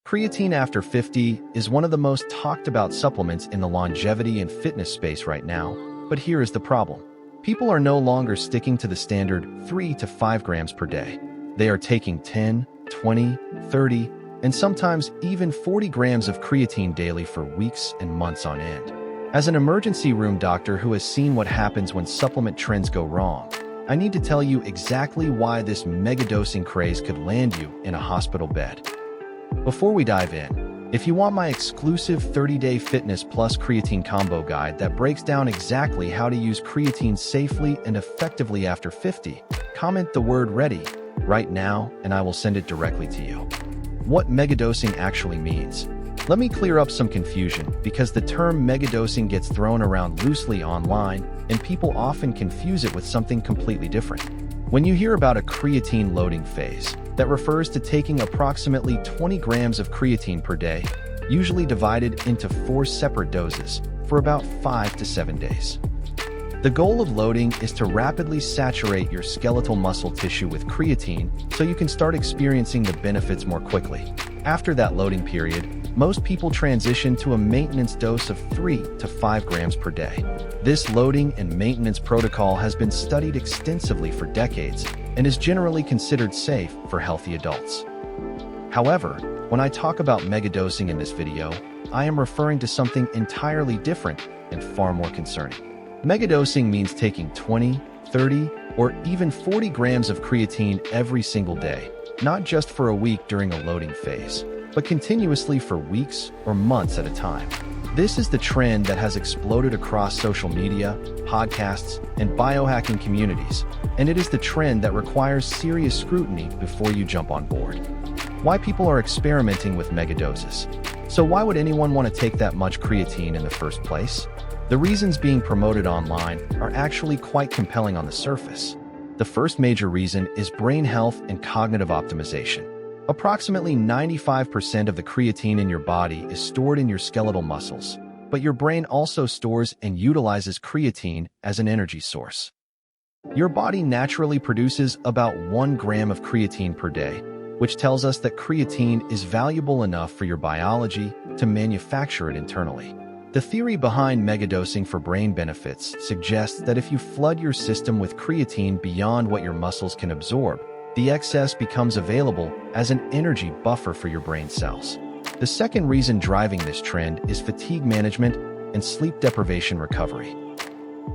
Creatine after 50 is one of the most talked about supplements in the longevity and fitness space right now, but here is the problem. People are no longer sticking to the standard 3 to 5 grams per day. They are taking 10, 20, 30, and sometimes even 40 grams of creatine daily for weeks and months on end. As an emergency room doctor who has seen what happens when supplement trends go wrong, I need to tell you exactly why this megadosing craze could land you in a hospital bed. Before we dive in, if you want my exclusive 30-day fitness plus creatine combo guide that breaks down exactly how to use creatine safely and effectively after 50, comment the word "ready" right now and I will send it directly to you. What megadosing actually means. Let me clear up some confusion because the term megadosing gets thrown around loosely online and people often confuse it with something completely different. When you hear about a creatine loading phase, that refers to taking approximately 20 grams of creatine per day, usually divided into 4 separate doses, for about 5 to 7 days. The goal of loading is to rapidly saturate your skeletal muscle tissue with creatine so you can start experiencing the benefits more quickly. After that loading period, most people transition to a maintenance dose of 3 to 5 grams per day. This loading and maintenance protocol has been studied extensively for decades and is generally considered safe for healthy adults. However, when I talk about megadosing in this video, I am referring to something entirely different and far more concerning. Megadosing means taking 20, 30, or even 40 grams of creatine every single day, not just for a week during a loading phase, but continuously for weeks or months at a time. This is the trend that has exploded across social media, podcasts, and biohacking communities, and it is the trend that requires serious scrutiny before you jump on board. Why people are experimenting with megadoses. So why would anyone want to take that much creatine in the first place? The reasons being promoted online are actually quite compelling on the surface. The first major reason is brain health and cognitive optimization. Approximately 95% of the creatine in your body is stored in your skeletal muscles, but your brain also stores and utilizes creatine as an energy source. Your body naturally produces about 1 gram of creatine per day, which tells us that creatine is valuable enough for your biology to manufacture it internally. The theory behind megadosing for brain benefits suggests that if you flood your system with creatine beyond what your muscles can absorb, the excess becomes available as an energy buffer for your brain cells. The second reason driving this trend is fatigue management and sleep deprivation recovery.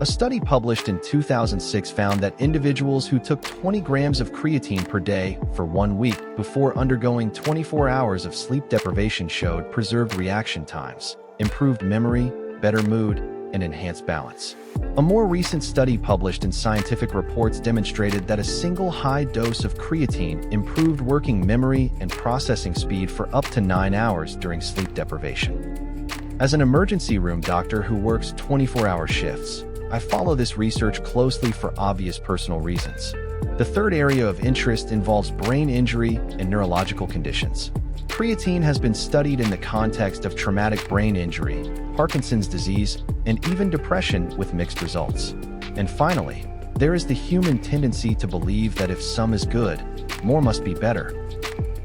A study published in 2006 found that individuals who took 20 grams of creatine per day for 1 week before undergoing 24 hours of sleep deprivation showed preserved reaction times, improved memory, better mood, and enhanced balance. A more recent study published in Scientific Reports demonstrated that a single high dose of creatine improved working memory and processing speed for up to 9 hours during sleep deprivation. As an emergency room doctor who works 24-hour shifts, I follow this research closely for obvious personal reasons. The third area of interest involves brain injury and neurological conditions. Creatine has been studied in the context of traumatic brain injury, Parkinson's disease, and even depression with mixed results. And finally, there is the human tendency to believe that if some is good, more must be better.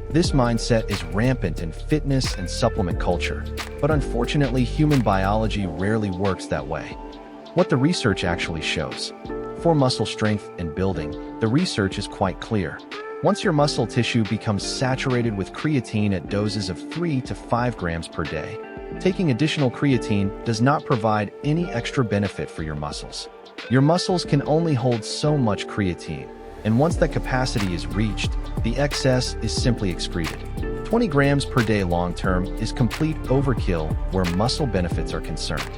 This mindset is rampant in fitness and supplement culture, but unfortunately human biology rarely works that way. What the research actually shows. For muscle strength and building, the research is quite clear. Once your muscle tissue becomes saturated with creatine at doses of 3 to 5 grams per day, taking additional creatine does not provide any extra benefit for your muscles. Your muscles can only hold so much creatine, and once that capacity is reached, the excess is simply excreted. 20 grams per day long-term is complete overkill where muscle benefits are concerned.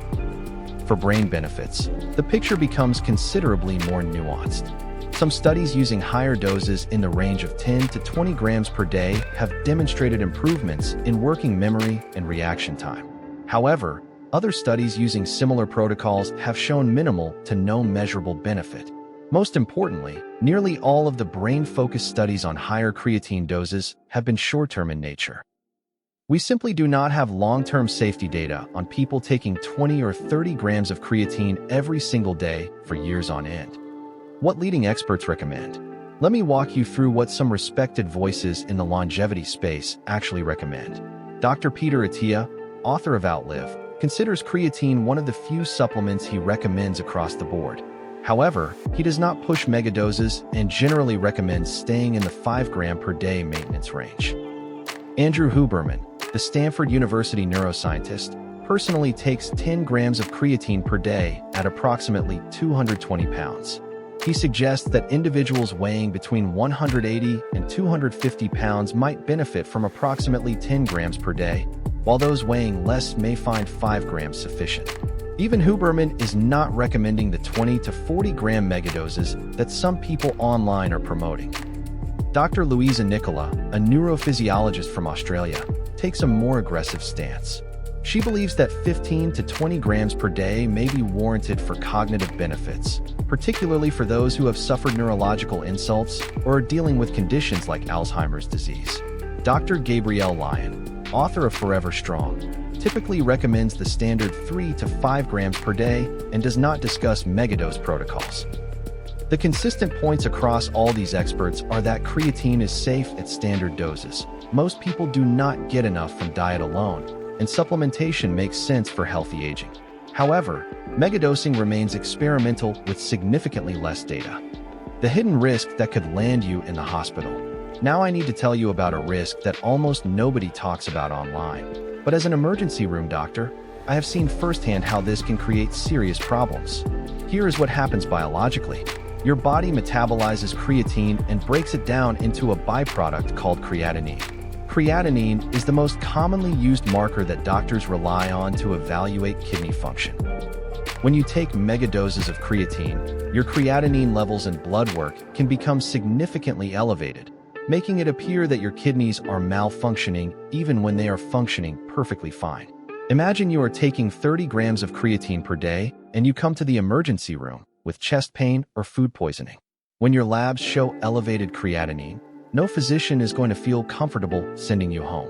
For brain benefits, the picture becomes considerably more nuanced. Some studies using higher doses in the range of 10 to 20 grams per day have demonstrated improvements in working memory and reaction time. However, other studies using similar protocols have shown minimal to no measurable benefit. Most importantly, nearly all of the brain-focused studies on higher creatine doses have been short-term in nature. We simply do not have long-term safety data on people taking 20 or 30 grams of creatine every single day for years on end. What leading experts recommend? Let me walk you through what some respected voices in the longevity space actually recommend. Dr. Peter Attia, author of Outlive, considers creatine one of the few supplements he recommends across the board. However, he does not push megadoses and generally recommends staying in the 5 gram per day maintenance range. Andrew Huberman, the Stanford University neuroscientist, personally takes 10 grams of creatine per day at approximately 220 pounds. He suggests that individuals weighing between 180 and 250 pounds might benefit from approximately 10 grams per day, while those weighing less may find 5 grams sufficient. Even Huberman is not recommending the 20 to 40 gram megadoses that some people online are promoting. Dr. Louisa Nicola, a neurophysiologist from Australia, takes a more aggressive stance. She believes that 15 to 20 grams per day may be warranted for cognitive benefits, particularly for those who have suffered neurological insults or are dealing with conditions like Alzheimer's disease. Dr. Gabrielle Lyon, author of Forever Strong, typically recommends the standard 3 to 5 grams per day and does not discuss megadose protocols. The consistent points across all these experts are that creatine is safe at standard doses. Most people do not get enough from diet alone, and supplementation makes sense for healthy aging. However, megadosing remains experimental with significantly less data. The hidden risk that could land you in the hospital. Now I need to tell you about a risk that almost nobody talks about online. But as an emergency room doctor, I have seen firsthand how this can create serious problems. Here is what happens biologically. Your body metabolizes creatine and breaks it down into a byproduct called creatinine. Creatinine is the most commonly used marker that doctors rely on to evaluate kidney function. When you take megadoses of creatine, your creatinine levels and blood work can become significantly elevated, making it appear that your kidneys are malfunctioning even when they are functioning perfectly fine. Imagine you are taking 30 grams of creatine per day and you come to the emergency room with chest pain or food poisoning. When your labs show elevated creatinine, no physician is going to feel comfortable sending you home.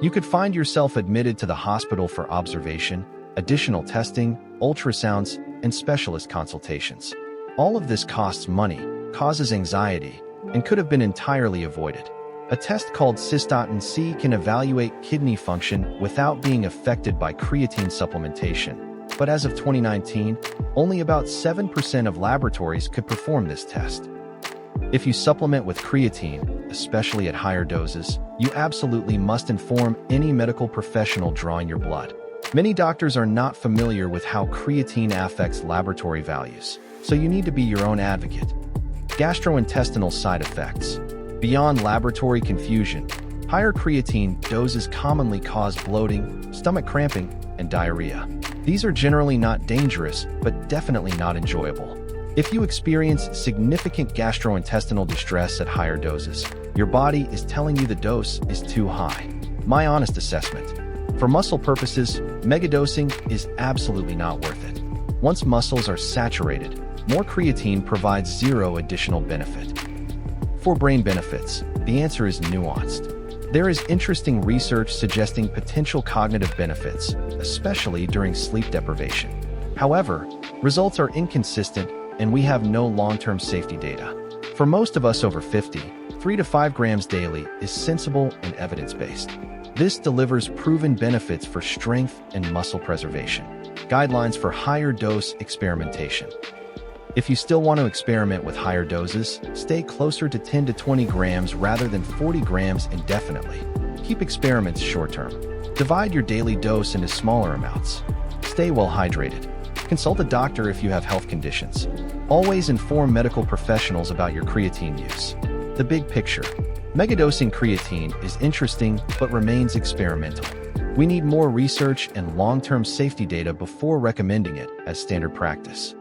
You could find yourself admitted to the hospital for observation, additional testing, ultrasounds, and specialist consultations. All of this costs money, causes anxiety, and could have been entirely avoided. A test called cystatin C can evaluate kidney function without being affected by creatine supplementation. But as of 2019, only about 7% of laboratories could perform this test. If you supplement with creatine, especially at higher doses, you absolutely must inform any medical professional drawing your blood. Many doctors are not familiar with how creatine affects laboratory values, so you need to be your own advocate. Gastrointestinal side effects. Beyond laboratory confusion, higher creatine doses commonly cause bloating, stomach cramping, and diarrhea. These are generally not dangerous, but definitely not enjoyable. If you experience significant gastrointestinal distress at higher doses, your body is telling you the dose is too high. My honest assessment. For muscle purposes, megadosing is absolutely not worth it. Once muscles are saturated, more creatine provides zero additional benefit. For brain benefits, the answer is nuanced. There is interesting research suggesting potential cognitive benefits, especially during sleep deprivation. However, results are inconsistent and we have no long-term safety data. For most of us over 50, 3 to 5 grams daily is sensible and evidence-based. This delivers proven benefits for strength and muscle preservation. Guidelines for higher dose experimentation. If you still want to experiment with higher doses, stay closer to 10 to 20 grams rather than 40 grams indefinitely. Keep experiments short-term. Divide your daily dose into smaller amounts. Stay well hydrated. Consult a doctor if you have health conditions. Always inform medical professionals about your creatine use. The big picture. Megadosing creatine is interesting but remains experimental. We need more research and long-term safety data before recommending it as standard practice.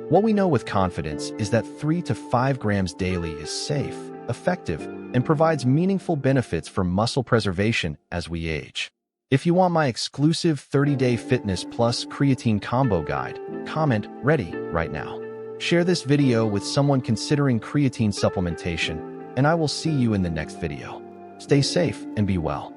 What we know with confidence is that 3 to 5 grams daily is safe, effective, and provides meaningful benefits for muscle preservation as we age. If you want my exclusive 30-day fitness plus creatine combo guide, comment "ready" right now. Share this video with someone considering creatine supplementation, and I will see you in the next video. Stay safe and be well.